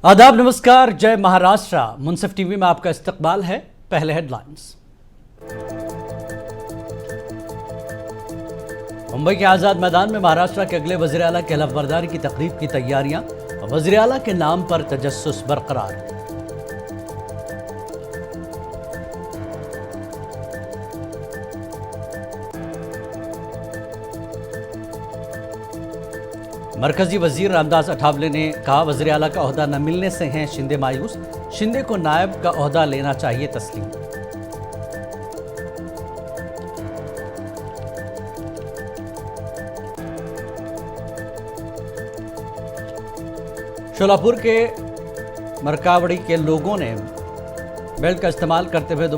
आदाब, नमस्कार, जय महाराष्ट्र। मुंसिफ टीवी में आपका इस्तकबाल है। पहले हेडलाइंस। मुंबई के आजाद मैदान में महाराष्ट्र के अगले वजीर आला के हलफबरदारी की तकरीब की तैयारियां। वजीर आला के नाम पर तजस्सुस बरकरार। मरकजी वजीर रामदास अठावले ने कहा, वजीर आला का ओहदा न मिलने से हैं शिंदे मायूस। शिंदे को नायब का ओहदा लेना चाहिए तस्लीम। शोलापुर के मरकावड़ी के लोगों ने बैलेट का इस्तेमाल करते हुए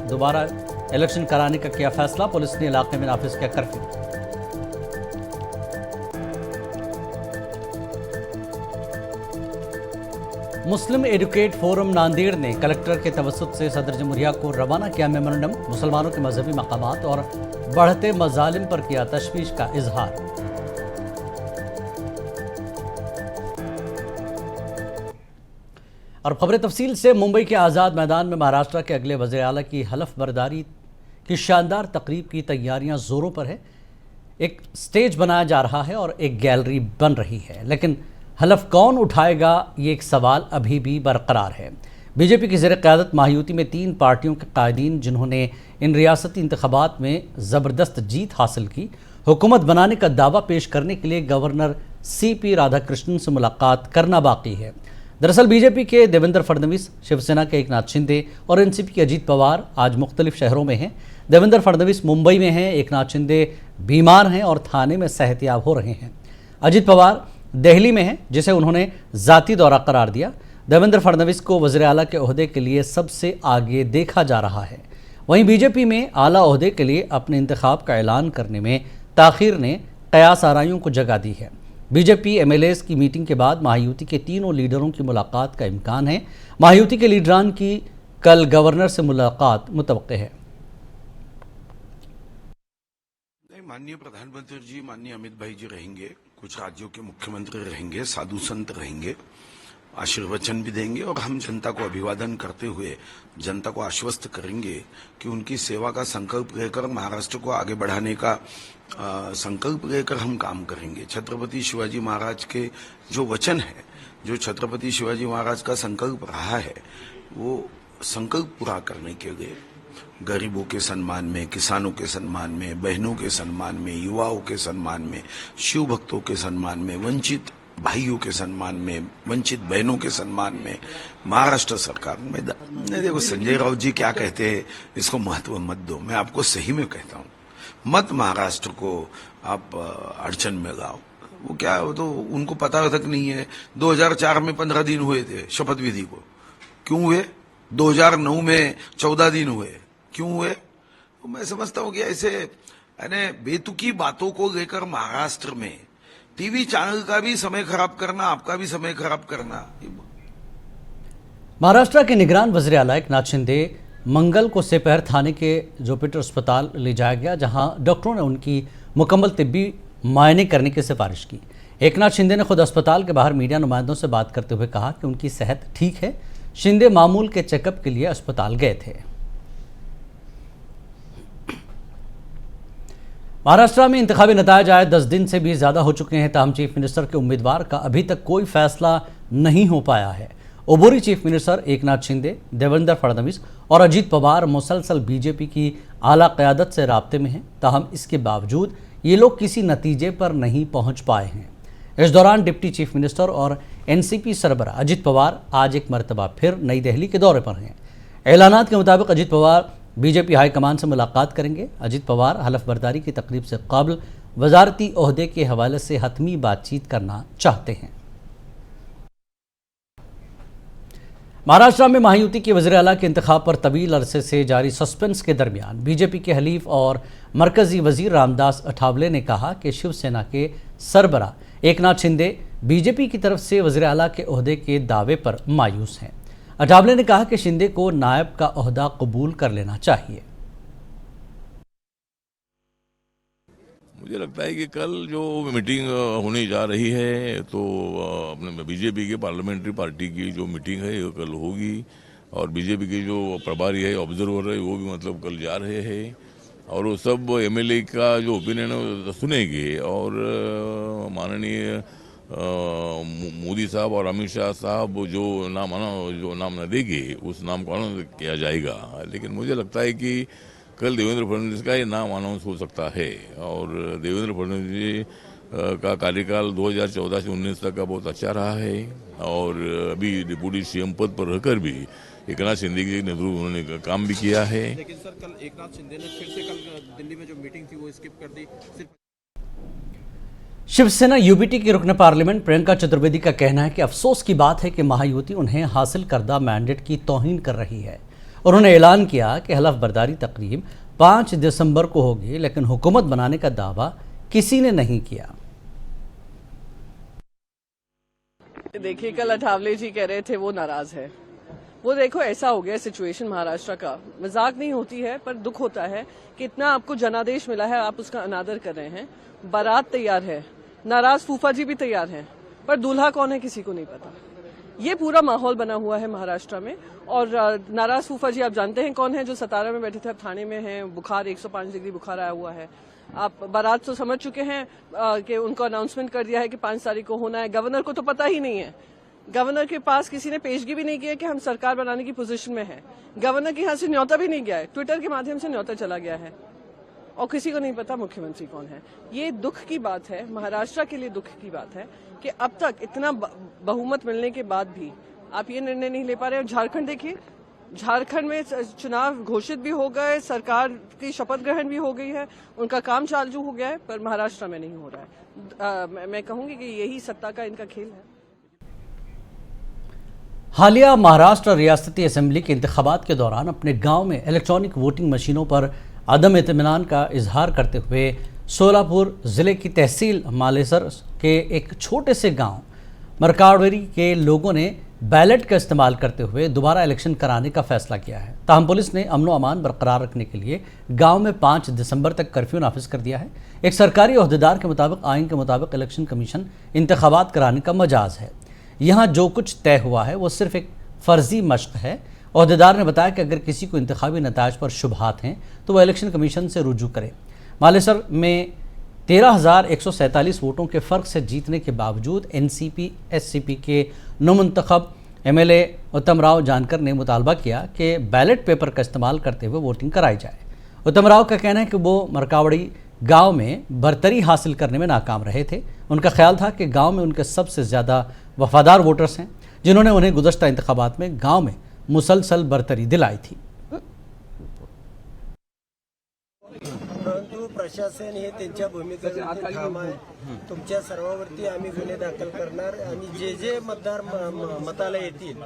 दोबारा इलेक्शन कराने का किया फैसला। पुलिस ने इलाके में नाफिज किया कर्फ्यू। मुस्लिम एजुकेट फोरम नांदेड़ ने कलेक्टर के तवस्सुत से सदर जमहूरिया को रवाना किया मेमोरेंडम। मुसलमानों के मजहबी मकामात और बढ़ते मजालिम पर किया तशवीश का इजहार। और खबरें तफसील से। मुंबई के आजाद मैदान में महाराष्ट्र के अगले वज़ीर आला की हलफ बरदारी की शानदार तकरीब की तैयारियां जोरों पर है। एक स्टेज बनाया जा रहा है और एक गैलरी बन रही है, लेकिन हलफ कौन उठाएगा, ये एक सवाल अभी भी बरकरार है। बीजेपी की ज़ेर क़यादत महायूती में 3 पार्टियों के कायदीन, जिन्होंने इन रियासती इंतखाबात में ज़बरदस्त जीत हासिल की, हुकूमत बनाने का दावा पेश करने के लिए गवर्नर CP राधाकृष्णन से मुलाकात करना बाकी है। दरअसल बीजेपी के देवेंद्र फडणवीस, शिवसेना के एकनाथ शिंदे और NCP के अजीत पवार आज मुख्तलिफ शहरों में हैं। देवेंद्र फडणवीस मुंबई में हैं, एकनाथ शिंदे बीमार हैं और थाने में सेहतियाब हो रहे हैं। अजीत पवार दिल्ली में हैं, जिसे उन्होंने ज़ाती दौरा करार दिया। देवेंद्र फडणवीस को वज़ीर आला के ओहदे के लिए सबसे आगे देखा जा रहा है। वहीं बीजेपी में आला ओहदे के लिए अपने इंतखाब का ऐलान करने में ताख़ीर ने क़यास आराइयों को जगह दी है। बीजेपी MLAs की मीटिंग के बाद महायूती के तीनों लीडरों की मुलाकात का इम्कान है। महायूती के लीडरान की कल गवर्नर से मुलाकात मुतवक्के है। माननीय प्रधानमंत्री जी, माननीय अमित भाई जी रहेंगे, कुछ राज्यों के मुख्यमंत्री रहेंगे, साधु संत रहेंगे, आशीर्वचन भी देंगे और हम जनता को अभिवादन करते हुए जनता को आश्वस्त करेंगे कि उनकी सेवा का संकल्प लेकर महाराष्ट्र को आगे बढ़ाने का संकल्प लेकर हम काम करेंगे। छत्रपति शिवाजी महाराज के जो वचन है, जो छत्रपति शिवाजी महाराज का संकल्प रहा है, वो संकल्प पूरा करने के लिए गरीबों के सम्मान में, किसानों के सम्मान में, बहनों के सम्मान में, युवाओं के सम्मान में, शिव भक्तों के सम्मान में, वंचित भाइयों के सम्मान में, वंचित बहनों के सम्मान में महाराष्ट्र सरकार में देखो, संजय राउत जी क्या कहते हैं, इसको महत्व मत दो। मैं आपको सही में कहता हूँ, मत महाराष्ट्र को आप अड़चन में लाओ। वो क्या, वो तो उनको पता तक नहीं है। 2004 में 15 दिन हुए थे शपथ विधि को, क्यों हुए? 2009 में 14 दिन हुए, क्यों हुए? तो मैं समझता हूं कि ऐसे बेतुकी बातों को लेकर महाराष्ट्र में टीवी चैनल का भी समय खराब करना, आपका भी समय खराब करना। महाराष्ट्र के निगरान वज़ीर आला एकनाथ शिंदे मंगल को सेपहर थाने के जुपिटर अस्पताल ले जाया गया, जहां डॉक्टरों ने उनकी मुकम्मल तिब्बी मायने करने की सिफारिश की। एकनाथ शिंदे ने खुद अस्पताल के बाहर मीडिया नुमाइंदों से बात करते हुए कहा कि उनकी सेहत ठीक है। शिंदे मामूल के चेकअप के लिए अस्पताल गए थे। महाराष्ट्र में इंतखाबी नतायज आए 10 दिन से भी ज़्यादा हो चुके हैं, ताहम चीफ मिनिस्टर के उम्मीदवार का अभी तक कोई फैसला नहीं हो पाया है। उबूरी चीफ मिनिस्टर एकनाथ शिंदे, देवेंद्र फडणवीस और अजीत पवार मुसलसल बीजेपी की आला क़यादत से राब्ते में हैं, ताहम इसके बावजूद ये लोग किसी नतीजे पर नहीं पहुंच पाए हैं। इस दौरान डिप्टी चीफ मिनिस्टर और NCP सरबराह अजीत पवार आज एक मरतबा फिर नई दिल्ली के दौरे पर हैं। ऐलानात के मुताबिक अजीत पवार बीजेपी हाईकमान से मुलाकात करेंगे। अजीत पवार हलफ बरदारी की तकरीब से कबल वजारती ओहदे के हवाले से हतमी बातचीत करना चाहते हैं। महाराष्ट्र में महायूती के वज़ीर आला के इंतखाब पर तवील अरसे से जारी सस्पेंस के दरमियान बीजेपी के हलीफ और मरकजी वज़ीर रामदास अठावले ने कहा कि शिवसेना के सरबराह एकनाथ शिंदे बीजेपी की तरफ से वज़ीर आला के ओहदे के दावे पर मायूस हैं। अठावले ने कहा कि शिंदे को नायब का ओहदा कबूल कर लेना चाहिए। मुझे लगता है कि कल जो मीटिंग होने जा रही है तो अपने बीजेपी के पार्लियामेंट्री पार्टी की जो मीटिंग है वो कल होगी और बीजेपी के जो प्रभारी है ऑब्जर्वर है वो भी मतलब कल जा रहे हैं और वो सब एमएलए का जो ओपिनियन है वो सुनेंगे और माननीय मोदी साहब और अमित शाह साहब जो नाम न देंगे उस नाम को अनाउंस किया जाएगा। लेकिन मुझे लगता है कि कल देवेंद्र फडणवीस का ये नाम अनाउंस हो सकता है और देवेंद्र फडणवीस जी का कार्यकाल 2014 से 19 तक का बहुत अच्छा रहा है और अभी डिप्टी सीएम पद पर रहकर भी एकनाथ शिंदे के नेतृत्व उन्होंने काम भी किया है। लेकिन सर कल एकनाथ शिंदे ने फिर से कल दिल्ली में जो मीटिंग थी वो स्किप कर दी। सिर्फ शिवसेना यूबीटी की रुकन पार्लियामेंट प्रियंका चतुर्वेदी का कहना है कि अफसोस की बात है कि महायुति उन्हें हासिल करदा मैंडेट की तौहीन कर रही है। उन्होंने ऐलान किया कि हलफ बर्दारी तकरीब 5 दिसंबर को होगी, लेकिन हुकूमत बनाने का दावा किसी ने नहीं किया। देखिए, कल अठावले जी कह रहे थे वो नाराज है। वो देखो ऐसा हो गया सिचुएशन महाराष्ट्र का, मजाक नहीं होती है पर दुख होता है कि इतना आपको जनादेश मिला है, आप उसका अनादर कर रहे हैं। बारात तैयार है, नाराज फूफा जी भी तैयार हैं, पर दूल्हा कौन है किसी को नहीं पता। ये पूरा माहौल बना हुआ है महाराष्ट्र में। और नाराज फूफा जी आप जानते हैं कौन है, जो सतारा में बैठे थे, अब थाने में हैं, बुखार 105 डिग्री बुखार आया हुआ है। आप बारात तो समझ चुके हैं कि उनको अनाउंसमेंट कर दिया है कि 5 तारीख को होना है। गवर्नर को तो पता ही नहीं है, गवर्नर के पास किसी ने पेशगी भी नहीं किया कि हम सरकार बनाने की पोजीशन में हैं। गवर्नर के यहाँ से न्योता भी नहीं गया है, ट्विटर के माध्यम से न्योता चला गया है और किसी को नहीं पता मुख्यमंत्री कौन है। ये दुख की बात है, महाराष्ट्र के लिए दुख की बात है कि अब तक इतना बहुमत मिलने के बाद भी आप ये निर्णय नहीं ले पा रहे। झारखंड देखिए, झारखंड में चुनाव घोषित भी हो गए, सरकार की शपथ ग्रहण भी हो गई है, उनका काम चालू हो गया है, पर महाराष्ट्र में नहीं हो रहा है। मैं कहूंगी कि यही सत्ता का इनका खेल है। हालिया महाराष्ट्र रियासती असेंबली के इंतखाबात के दौरान अपने गांव में इलेक्ट्रॉनिक वोटिंग मशीनों पर अदम इत्मीनान का इजहार करते हुए सोलापुर ज़िले की तहसील मालेसर के एक छोटे से गांव मरकाड़वेरी के लोगों ने बैलेट का इस्तेमाल करते हुए दोबारा इलेक्शन कराने का फैसला किया है। ताहम पुलिस ने अमन व अमान बरकरार रखने के लिए गांव में 5 दिसंबर तक कर्फ्यू नाफिज कर दिया है। एक सरकारी अहदेदार के मुताबिक आइन के मुताबिक इलेक्शन कमीशन इंतखाबात कराने का मजाज है। यहाँ जो कुछ तय हुआ है वो सिर्फ एक फ़र्जी मश्क है। अहदेदार ने बताया कि अगर किसी को इंतखाबी नताज पर शुबहात हैं तो वह इलेक्शन कमीशन से रुजू करे। मालेसर में 13,147 वोटों के फ़र्क से जीतने के बावजूद एनसीपी एससीपी के नौमुंतखब एमएलए उत्तम राव जानकर ने मुतालबा किया कि बैलेट पेपर का इस्तेमाल करते हुए वोटिंग कराई जाए। उत्तम राव का कहना है कि वो मरकावड़ी गांव में बरतरी हासिल करने में नाकाम रहे थे। उनका ख्याल था कि गांव में उनके सबसे ज़्यादा वफादार वोटर्स हैं, जिन्होंने उन्हें गुज़श्ता इंतखाबात में गांव में मुसलसल बरतरी दिलाई थी। परंतु प्रशासन हे त्यांच्या भूमिकेवरती ठाम आहे। तुमच्या सर्वांवरती आम्ही गुन्हे दाखल करणार आणि जे जे मतदार मताला येतील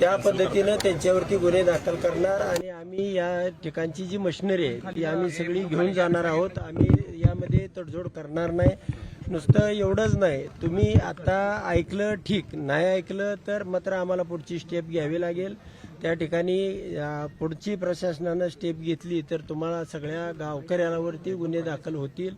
त्या पद्धतीने त्यांच्यावरती गुन्हे दाखल करणार आणि आम्ही या ठिकाणची जी मशिनरी आहे ती आम्ही सगळी घेऊन जाणार आहोत। आम्ही यामध्ये तडजोड करणार नाही। नुसतं एवढंच नाही, तुम्ही आता ऐकलं ठीक, नाही ऐकलं तर मात्र आम्हाला पुढची स्टेप घ्यावी लागेल। त्या ठिकाणी पुढची प्रशासनानं स्टेप घेतली तर तुम्हाला सगळ्या गावकऱ्यांवरती गुन्हे दाखल होतील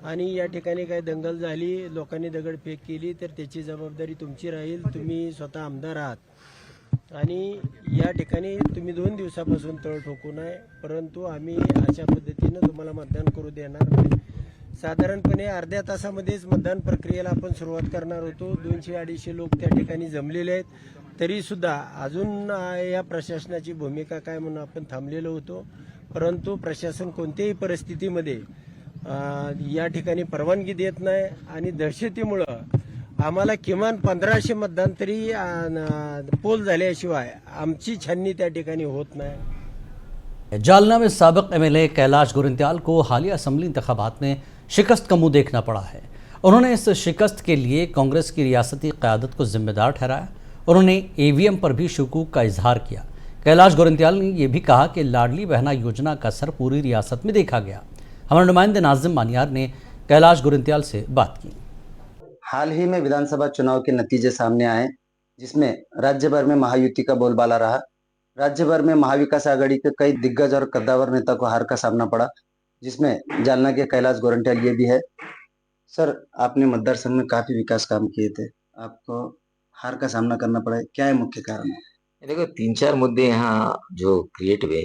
आणि या ठिकाणी काही दंगल झाली, लोकांनी दगडफेक केली तर त्याची जबाबदारी तुमची राहील। तुम्ही स्वतः आमदार आहात आणि या ठिकाणी तुम्ही 2 दिवसापासून तळ ठोकू नये, परंतु आम्ही अशा पद्धतीनं तुम्हाला मतदान करू देणार नाही। साधारणपणे अर्ध्या तासामध्येच मतदान प्रक्रियेला आपण सुरुवात करणार होतो। 200-250 लोक त्या ठिकाणी जमलेले आहेत, तरी सुद्धा अजून या प्रशासनाची भूमिका काय म्हणून आपण थांबलेलो होतो। परंतु प्रशासन कोणत्याही परिस्थितीमध्ये या ठिकाणी परवानगी देत नाही आणि दहशतीमुळे आम्हाला किमान 1500 मतदान तरी पोल झाल्याशिवाय आमची छाननी त्या ठिकाणी होत नाही। जालना में साबिक एमएलए कैलाश गोरंत्याल को हालिया असम्बली इंतखाबात में शिकस्त का मुंह देखना पड़ा है। उन्होंने इस शिकस्त के लिए कांग्रेस की रियासती क़यादत को जिम्मेदार ठहराया। उन्होंने ईवीएम पर भी शकूक का इजहार किया। कैलाश गोरंत्याल ने यह भी कहा कि लाडली बहना योजना का असर पूरी रियासत में देखा गया। हमारे नुमाइंदे नाजिम मानियार ने कैलाश गोरंत्याल से बात की। हाल ही में विधानसभा चुनाव के नतीजे सामने आए, जिसमें राज्य भर में महायुति का बोलबाला रहा। राज्य भर में महाविकास आघाड़ी के कई दिग्गज और कद्दावर नेता को हार का सामना पड़ा। जिसमें जालना के कैलाश गोरंट्याल ये भी है। सर, आपने मतदार संघ में काफी विकास काम किए थे, आपको हार का सामना करना पड़ा है, क्या है मुख्य कारण? देखो, 3-4 मुद्दे यहाँ जो क्रिएट हुए।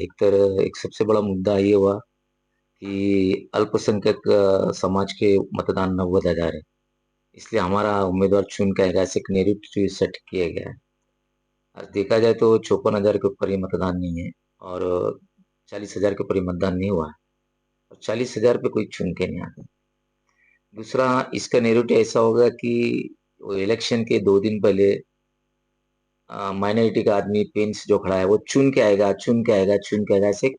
एक सबसे बड़ा मुद्दा ये हुआ कि अल्पसंख्यक समाज के मतदान 90,000 है, इसलिए हमारा उम्मीदवार चुन के आएगा, ऐसे एक नेरेटिव सेट किया गया है। आज देखा जाए तो 54,000 के ऊपर ये मतदान नहीं है और 40,000 के ऊपर ये मतदान नहीं हुआ है और 40,000 पे कोई चुन के नहीं आता। दूसरा, इसका नेरेटिव ऐसा होगा कि वो इलेक्शन के 2 दिन पहले माइनॉरिटी का आदमी पेंस जो खड़ा है वो चुन के आएगा, ऐसे एक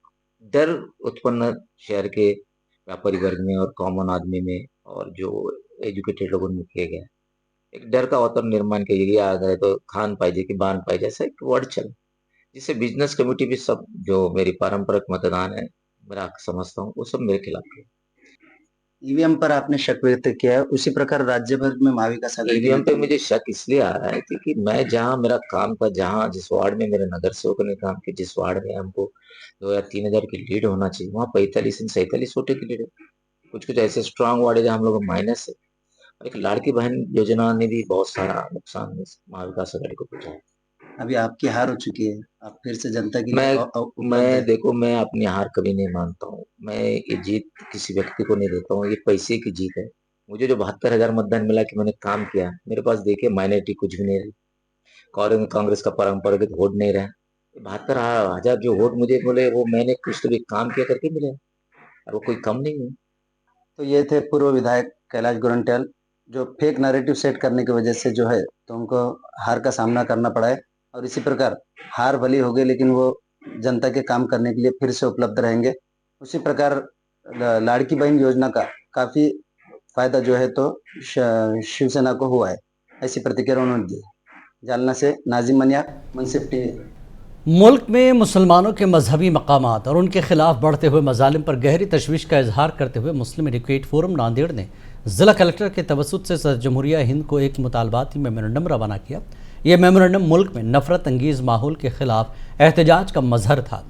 डर उत्पन्न शहर के व्यापारी वर्ग में और कॉमन आदमी में और जो एजुकेटेड लोगों में किया गया। एक डर का वातावरण निर्माण किया गया, आ गए तो खान पाहिजे की बान पाहिजे, ऐसा एक वर्ड चला, जिससे बिजनेस कमेटी भी सब जो मेरी पारंपरिक मतदान है मेरा समझता हूँ वो सब मेरे खिलाफ है। ईवीएम पर आपने शक व्यक्त किया है, उसी प्रकार राज्य भर में महाविकास आघाड़ी के ईवीएम पे मुझे शक इसलिए आ रहा है क्योंकि मैं जहां मेरा काम था, जहां जिस वार्ड में मेरे नगर सेवक ने काम किया, जिस वार्ड में हमको 2 या 3 हजार की लीड होना चाहिए, वहाँ 45 से 47 वोटे की लीड है। कुछ कुछ ऐसे स्ट्रांग वार्ड है जहाँ हम लोग माइनस है। और एक लाड़की बहन योजना ने भी बहुत सारा नुकसान महाविकास आघाड़ी को पहुंचा है। अभी आपकी हार हो चुकी है, आप फिर से जनता की मैं देखो, मैं अपनी हार कभी नहीं मानता हूँ। मैं ये जीत किसी व्यक्ति को नहीं देता हूँ, ये पैसे की जीत है। मुझे जो 72,000 मतदान मिला कि मैंने काम किया, मेरे पास देखिए माइनॉरिटी कुछ भी नहीं रही, कांग्रेस का परंपरागत वोट नहीं रहा। 72,000 जो वोट मुझे बोले वो मैंने कुछ तो भी काम किया करके मिले और वो कोई कम नहीं है। तो ये थे पूर्व विधायक कैलाश गोरंट्याल, जो फेक नैरेटिव सेट करने की वजह से जो है तो उनको हार का सामना करना पड़ा है। और इसी प्रकार हार भली हो गई लेकिन वो जनता के काम करने के लिए फिर से उपलब्ध रहेंगे। उसी प्रकार लाड़की बहन योजना का काफी फायदा जो है तो शिवसेना को हुआ है, ऐसी प्रतिक्रिया उन्होंने दी। जालना से नाजिम मनिया, मुंसिफ टीवी। मुल्क में मुसलमानों के मजहबी मकामात और उनके खिलाफ बढ़ते हुए मजालिम पर गहरी तशवीश का इजहार करते हुए मुस्लिम एडवोकेट फोरम नांदेड़ ने ज़िला कलेक्टर के तवसुत से सदर जमहूरिया हिंद को एक मुतालबाती मेमोरेंडम रवाना किया। यह मेमोरेंडम मुल्क में नफरत अंगेज़ माहौल के खिलाफ एहतजाज का मजहर था,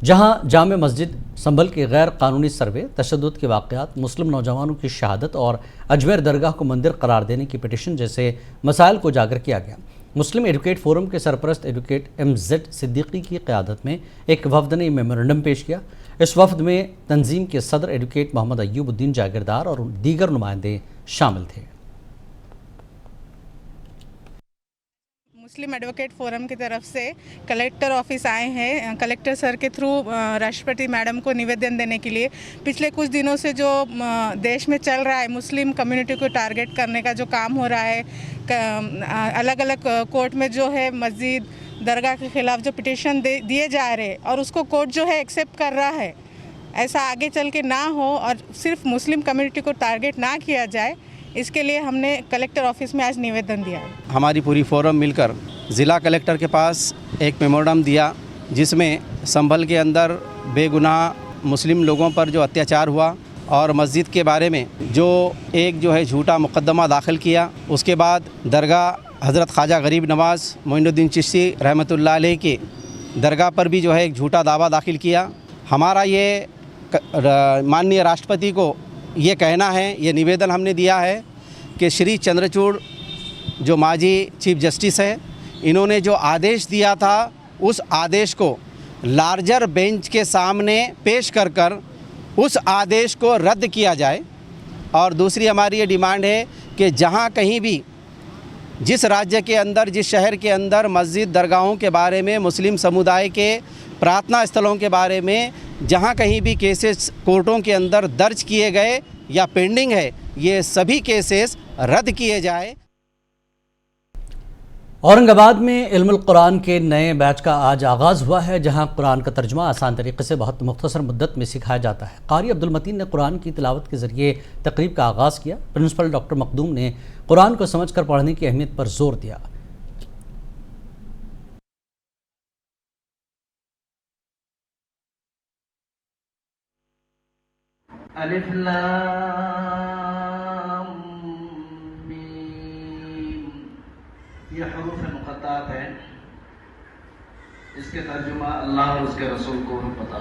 जहाँ जामे मस्जिद संभल के गैर कानूनी सर्वे, तशद्दुद के वाक़यात, मुस्लिम नौजवानों की शहादत और अजमेर दरगाह को मंदिर करार देने की पिटिशन जैसे मसाइल को उजागर किया गया। मुस्लिम एडवोकेट फोरम के सरपरस्त एडवोकेट MZ सिद्दीकी की क़यादत में एक वफद ने मेमोरेंडम पेश किया। इस वफद में तंजीम के सदर एडवोकेट मोहम्मद अय्यूबुद्दीन जागीरदार और दीगर नुमाइंदे शामिल थे। मुस्लिम एडवोकेट फोरम की तरफ से कलेक्टर ऑफिस आए हैं, कलेक्टर सर के थ्रू राष्ट्रपति मैडम को निवेदन देने के लिए। पिछले कुछ दिनों से जो देश में चल रहा है, मुस्लिम कम्युनिटी को टारगेट करने का जो काम हो रहा है, अलग अलग कोर्ट में जो है मस्जिद दरगाह के खिलाफ जो पिटिशन दिए जा रहे और उसको कोर्ट जो है एक्सेप्ट कर रहा है, ऐसा आगे चल के ना हो और सिर्फ मुस्लिम कम्युनिटी को टारगेट ना किया जाए, इसके लिए हमने कलेक्टर ऑफिस में आज निवेदन दिया है। हमारी पूरी फोरम मिलकर ज़िला कलेक्टर के पास एक मेमोरेंडम दिया, जिसमें संभल के अंदर बेगुनाह मुस्लिम लोगों पर जो अत्याचार हुआ और मस्जिद के बारे में जो है झूठा मुकदमा दाखिल किया। उसके बाद दरगाह हज़रत ख्वाजा गरीब नवाज़ मोइनुद्दीन चिश्ती रहमतुल्लाह अलैह के दरगाह पर भी जो है एक झूठा दावा दाखिल किया। हमारा ये माननीय राष्ट्रपति को ये कहना है, ये निवेदन हमने दिया है कि श्री चंद्रचूड़ जो माजी चीफ जस्टिस है, इन्होंने जो आदेश दिया था उस आदेश को लार्जर बेंच के सामने पेश कर उस आदेश को रद्द किया जाए। और दूसरी हमारी ये डिमांड है कि जहाँ कहीं भी जिस राज्य के अंदर, जिस शहर के अंदर मस्जिद दरगाहों के बारे में, मुस्लिम समुदाय के प्रार्थना स्थलों के बारे में जहाँ कहीं भी केसेस कोर्टों के अंदर दर्ज किए गए या पेंडिंग है, ये सभी केसेस रद्द किए जाए। औरंगाबाद में इल्मुल कुरान के नए बैच का आज आगाज़ हुआ है, जहां कुरान का तर्जुमा आसान तरीके से बहुत मुख्तसर मुद्दत में सिखाया जाता है। कारी अब्दुल मतीन ने कुरान की तिलावत के ज़रिए तकरीब का आगाज़ किया। प्रिंसिपल डॉक्टर मखदूम ने कुरान को समझकर पढ़ने की अहमियत पर जोर दिया। अलिफ लाम मीम, ये हरूफ मुक़त्तात है। इसके तर्जुमा अल्लाह और उसके रसूल को पता।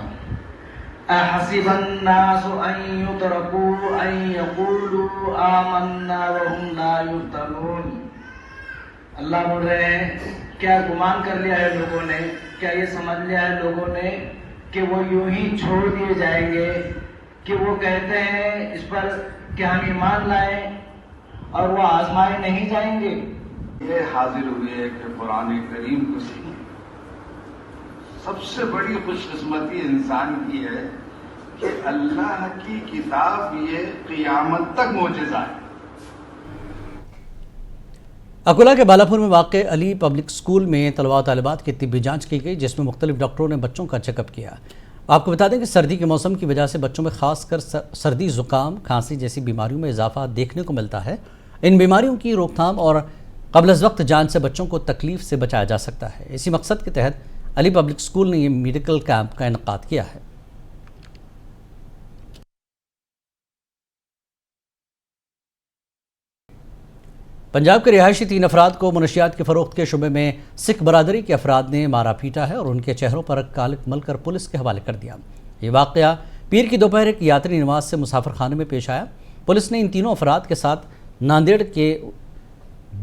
अहसिबन्नासु अन युतरकू अन यकूलू आमन्ना वहुम ला युफ्तनून। अल्लाह बोल रहे हैं, क्या गुमान कर लिया है लोगों ने, क्या ये समझ लिया है लोगों ने कि वो यूं ही छोड़ दिए जाएंगे, कि वो कहते हैं इस पर कि हम ईमान लाएं और वो आजमाए नहीं जाएंगे। ये हाजिर हुए कि कुरान करीम को सबसे बड़ी खुशकिस्मती इंसान की है कि अल्लाह की किताब ये क़ियामत तक मोजज़ा है। अकोला के बालापुर में वाक़ अली पब्लिक स्कूल में तलबा और तालिबात की तिब्बी जांच की गई, जिसमें मुख्तलिफ डॉक्टरों ने बच्चों का चेकअप किया। आपको बता दें कि सर्दी के मौसम की वजह से बच्चों में खासकर सर्दी, ज़ुकाम, खांसी जैसी बीमारियों में इजाफा देखने को मिलता है। इन बीमारियों की रोकथाम और क़ब्ल अज़ वक्त जांच से बच्चों को तकलीफ से बचाया जा सकता है। इसी मकसद के तहत अली पब्लिक स्कूल ने यह मेडिकल कैंप का इनेकाद किया है। पंजाब के रिहायशी 3 अफराद को मनशियात के फ़रोख्त के शुबे में सिख बरादरी के अफराद ने मारा पीटा है और उनके चेहरों पर कालिक मलकर पुलिस के हवाले कर दिया। ये वाक़या पीर की दोपहर एक यात्री निवास से मुसाफिर खाने में पेश आया। पुलिस ने इन तीनों अफराद के साथ नांदेड़ के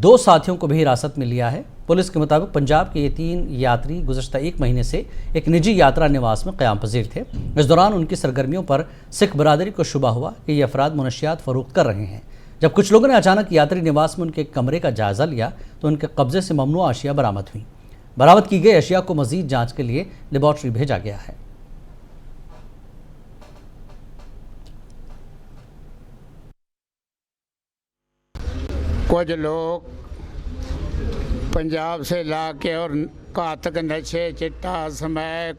2 साथियों को भी हिरासत में लिया है। पुलिस के मुताबिक पंजाब के ये 3 यात्री गुज़श्ता 1 महीने से एक निजी यात्रा निवास में क़याम पज़ीर थे। इस दौरान उनकी सरगर्मियों पर सिख बरादरी को शुबा हुआ कि ये अफराद मनशियात फ़रोख्त कर रहे हैं। जब कुछ लोगों ने अचानक यात्री निवास में उनके कमरे का जायज़ा लिया तो उनके कब्जे से ममनुआ अशिया बरामद हुई। बरामद की गई अशिया को मज़ीद जाँच के लिए लेबॉर्ट्री भेजा गया है। कुछ लोग पंजाब से ला के और घातक नशे, चिट्टा, स्मैक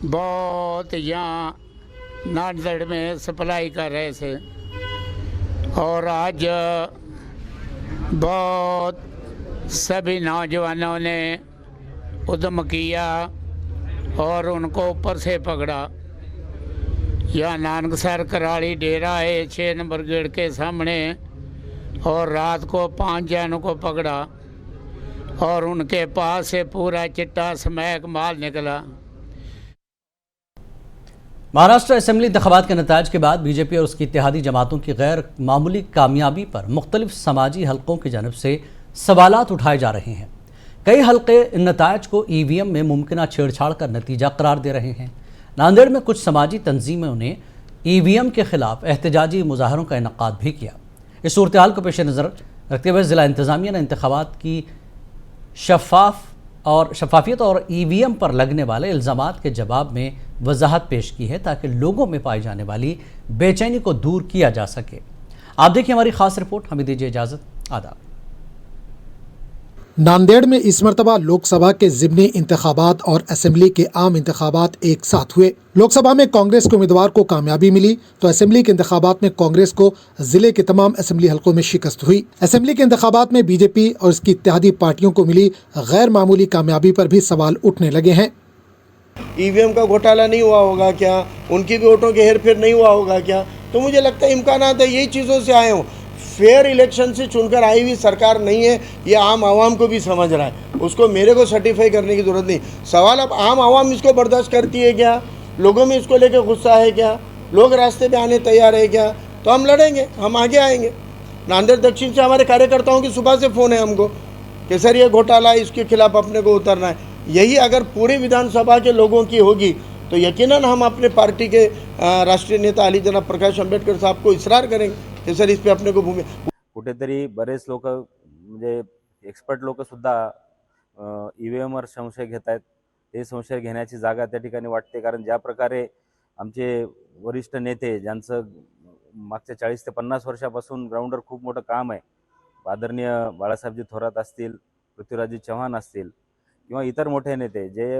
बहुत यहाँ नांदेड़ में सप्लाई कर रहे थे और आज बहुत सभी नौजवानों ने उद्यम किया और उनको ऊपर से पकड़ा। यहाँ नानकसर कराड़ी डेरा है 6 नंबर गेट के सामने और रात को 5 जनों को पकड़ा और उनके पास से पूरा चिट्टा स्मैक माल निकला। महाराष्ट्र असेंबली इंतखाबात के नताज के बाद बीजेपी और उसकी इत्तेहादी जमातों की गैर मामूली कामयाबी पर मुख्तलिफ समाजी हलकों की जानब से सवालात उठाए जा रहे हैं। कई हलके इन नताज को ईवीएम में मुमकिन छेड़छाड़ का नतीजा करार दे रहे हैं। नांदेड़ में कुछ समाजी तंजीमों ने ईवीएम के खिलाफ एहतजाजी मुजाहरों का इनेकाद भी किया। इस सूरत हाल को पेश नज़र रखते हुए ज़िला इंतज़ामिया ने इंतखाबात की शफाफियत और ईवीएम पर लगने वाले इल्ज़ामात के जवाब में वजाहत पेश की है ताकि लोगों में पाई जाने वाली बेचैनी को दूर किया जा सके। आप देखिए हमारी खास रिपोर्ट। हमें दीजिए इजाज़त। आदाब। नांदेड़ में इस मरतबा लोकसभा के ज़िमनी इंतखाबात और असेंबली के आम इंतखाबात एक साथ हुए। लोकसभा में कांग्रेस के उम्मीदवार को कामयाबी मिली तो असेंबली के इंतखाबात में कांग्रेस को जिले के तमाम असेंबली हलकों में शिकस्त हुई। असेंबली के इंतखाबात में बीजेपी और इसकी इत्तेहादी पार्टियों को मिली गैर मामूली कामयाबी पर भी सवाल उठने लगे हैं। ईवीएम का घोटाला नहीं हुआ होगा क्या? उनकी भी वोटों के हेरफेर नहीं हुआ होगा क्या? तो मुझे लगता है इम्कानात है यही चीज़ों से आए हों। फेयर इलेक्शन से चुनकर आई हुई सरकार नहीं है, ये आम आवाम को भी समझ रहा है। उसको मेरे को सर्टिफाई करने की ज़रूरत नहीं। सवाल अब आम आवाम इसको बर्दाश्त करती है क्या? लोगों में इसको लेकर गुस्सा है क्या? लोग रास्ते पे आने तैयार है क्या? तो हम लड़ेंगे, हम आगे आएंगे। नांदेड़ दक्षिण से हमारे कार्यकर्ताओं की सुबह से फ़ोन है हमको कि सर ये घोटाला है, इसके खिलाफ अपने को उतरना है। यही अगर पूरी विधानसभा के लोगों की होगी तो यकीनन हम अपने पार्टी के राष्ट्रीय नेता अली जनाब प्रकाश आंबेडकर साहब को इसरार करेंगे की सर इस पे अपने को भूमिका। कुठेतरी बरेच लोक म्हणजे एक्सपर्ट लोक सुद्धा ईव्हीएमवर संशय घेत आहेत। ते संशय घेण्याची जागा त्या ठिकाणी वाटते, कारण ज्या प्रकारे आमचे वरिष्ठ नेते ज्यांचं मागच्या 40 ते 50 वर्षापासून ग्राउंडवर खूप मोठं काम आहे, आदरणीय बाळासाहेबजी थोरात असतील, पृथ्वीराजजी चव्हाण असतील किंवा इतर मोठे नेते जे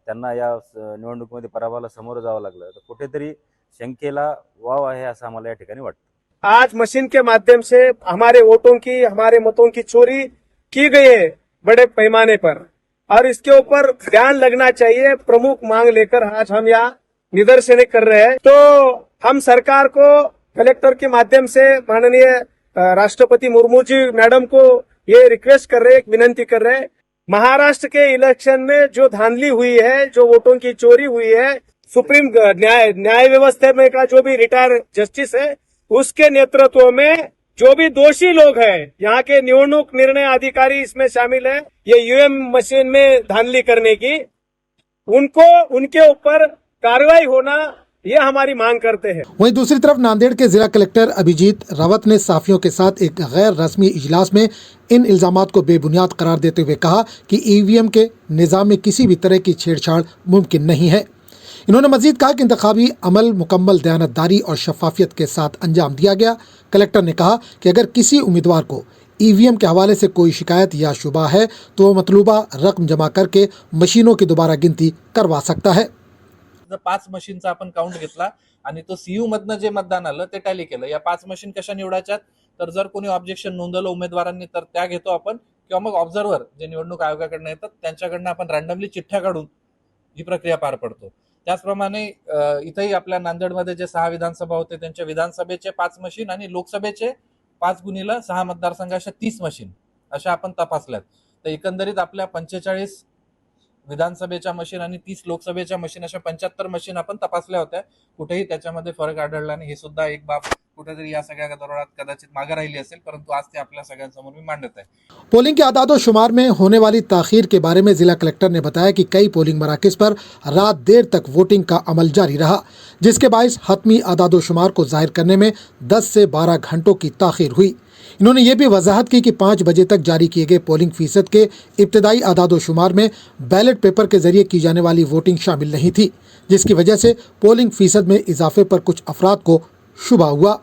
त्यांना या निवडणुकीमध्ये पराभवाला समोर जावं लागलं, तर कुठेतरी शंकेला वाव आहे असं आम्हाला या ठिकाणी वाटतं। आज मशीन के माध्यम से हमारे वोटों की, हमारे मतों की चोरी की गई है बड़े पैमाने पर और इसके ऊपर ध्यान लगना चाहिए। प्रमुख मांग लेकर आज हम यहाँ निदर्शन कर रहे हैं। तो हम सरकार को कलेक्टर के माध्यम से माननीय राष्ट्रपति मुर्मू जी मैडम को ये रिक्वेस्ट कर रहे हैं, विनंती कर रहे हैं, महाराष्ट्र के इलेक्शन में जो धांधली हुई है, जो वोटों की चोरी हुई है, सुप्रीम न्याय व्यवस्था में का जो भी रिटायर जस्टिस है उसके नेतृत्व में जो भी दोषी लोग हैं, यहाँ के निवडणूक निर्णय अधिकारी इसमें शामिल है, ये ईवीएम मशीन में धांधली करने की, उनको उनके ऊपर कार्रवाई होना, ये हमारी मांग करते हैं। वहीं दूसरी तरफ नांदेड़ के जिला कलेक्टर अभिजीत रावत ने साफियों के साथ एक गैर रस्मी इजलास में इन इल्जामात को बेबुनियाद करार देते हुए कहा कि ईवीएम के निज़ाम में किसी भी तरह की छेड़छाड़ मुमकिन नहीं है। इन्होंने मजीद कहा कि इंतखाबी अमल मुकम्मल दयानतदारी और शफाफियत के साथ अंजाम दिया गया। कलेक्टर ने कहा कि अगर किसी उम्मीदवार को ईवीएम के हवाले से कोई शिकायत या शुबा है तो वह मतलूबा रकम जमा करके मशीनों की दोबारा गिनती करवा सकता है। 5 मशीनचा आपण काउंट घेतला आणि तो सीयू मधनं जे मतदान आलं ते टॅली केलं। या 5 मशीन कशा निवडायच्यात, तर जर कोणी ऑब्जेक्शन नोंदवलं उमेदवारांनी तर त्या घेतो आपण, किंवा मग ऑब्झर्व्हर जे निवडणूक आयोगाकडनं येतात त्यांच्याकडनं आपण रँडमली चिठ्ठ्या काढून ही प्रक्रिया पार पडतो। त्याचप्रमाणे इथेही आपल्या नांदेडमध्ये जे 6 विधानसभा होते त्यांच्या विधानसभेचे 5 मशीन आणि लोकसभेचे 5x6 मतदारसंघाच्या 30 मशीन अशा आपण तपासल्यात। तर एकंदरीत आपल्या 45 विधानसभेच्या मशीन आणि 30 लोकसभेच्या मशीन अशा 75 मशीन आपण तपासल्या होत्या। कुठेही त्याच्यामध्ये फरक आढळला नाही। हे सुद्धा एक बाब कुठेतरी या सगळ्या दौरात कदाचित मागे राहिली असेल, परंतु आज ते आपल्या सगळ्यांसमोर मी मांडत आहे। पोलिंग के आदादो शुमार में होने वाली ताखीर के बारे में जिला कलेक्टर ने बताया कि कई पोलिंग मराकज़ पर रात देर तक वोटिंग का अमल जारी रहा, जिसके बायस हतमी आदादो शुमार को जाहिर करने में 10 से 12 घंटों की ताखीर हुई। इन्होंने ये भी वजाहत की कि 5 बजे तक जारी किए गए पोलिंग फीसद के इब्तदाई आदादो शुमार में बैलेट पेपर के जरिए की जाने वाली वोटिंग शामिल नहीं थी, जिसकी वजह से पोलिंग फीसद में इजाफे पर कुछ अफराद को शुबा हुआ।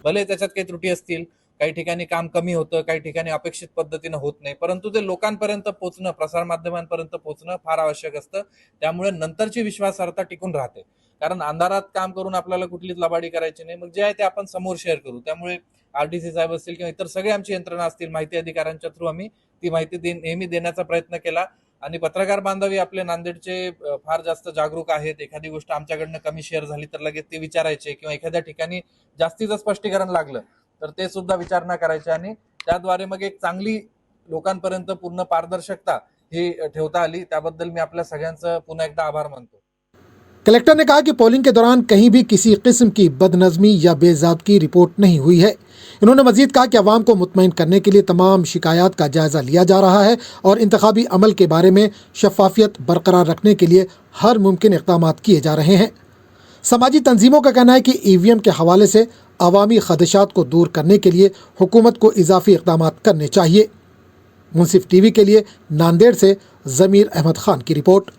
भले त्याच्यात काही त्रुटी असतील, काही ठिकाणी काम कमी होतं, काही ठिकाणी अपेक्षित पद्धतीनं होत नाही, परंतु ते लोकांपर्यंत पोहोचणं, प्रसारमाध्यमांपर्यंत पोहोचणं फार आवश्यक असतं। त्यामुळे नंतरची विश्वासार्हता टिकून राहते, कारण अंधारात काम करून आपल्याला कुठलीच लबाडी करायची नाही। मग जे आहे ते आपण समोर शेअर करू। त्यामुळे आरटीसी साहेब असतील किंवा इतर सगळे आमची यंत्रणा असतील, माहिती अधिकाऱ्यांच्या थ्रू आम्ही ती माहिती नेहमी देण्याचा प्रयत्न केला। आणि पत्रकार बांधवी आपले नांदेडचे फार जास्त जागरूक आहेत। एखादी गोष्ट आमच्याकडनं कमी शेअर झाली तर लगेच ते विचारायचे, किंवा एखाद्या ठिकाणी जास्तीचं स्पष्टीकरण लागलं तर ते सुद्धा विचारणा करायचे, आणि त्याद्वारे मग एक चांगली लोकांपर्यंत पूर्ण पारदर्शकता ही ठेवता आली। त्याबद्दल मी आपल्या सगळ्यांचं पुन्हा एकदा आभार मानतो। कलेक्टर ने कहा कि पोलिंग के दौरान कहीं भी किसी किस्म की बदनज़मी या बेज़ाब्तगी रिपोर्ट नहीं हुई है। इन्होंने मजीद कहा कि अवाम को मुतमईन करने के लिए तमाम शिकायत का जायज़ा लिया जा रहा है और इंतखाबी अमल के बारे में शफाफियत बरकरार रखने के लिए हर मुमकिन इक़दाम किए जा रहे हैं। समाजी तंजीमों का कहना है कि ईवीएम के हवाले से अवामी खदशात को दूर करने के लिए हुकूमत को इजाफी इक़दाम करने चाहिए। मुंसिफ टीवी के लिए नांदेड़ से ज़मीर अहमद खान की रिपोर्ट।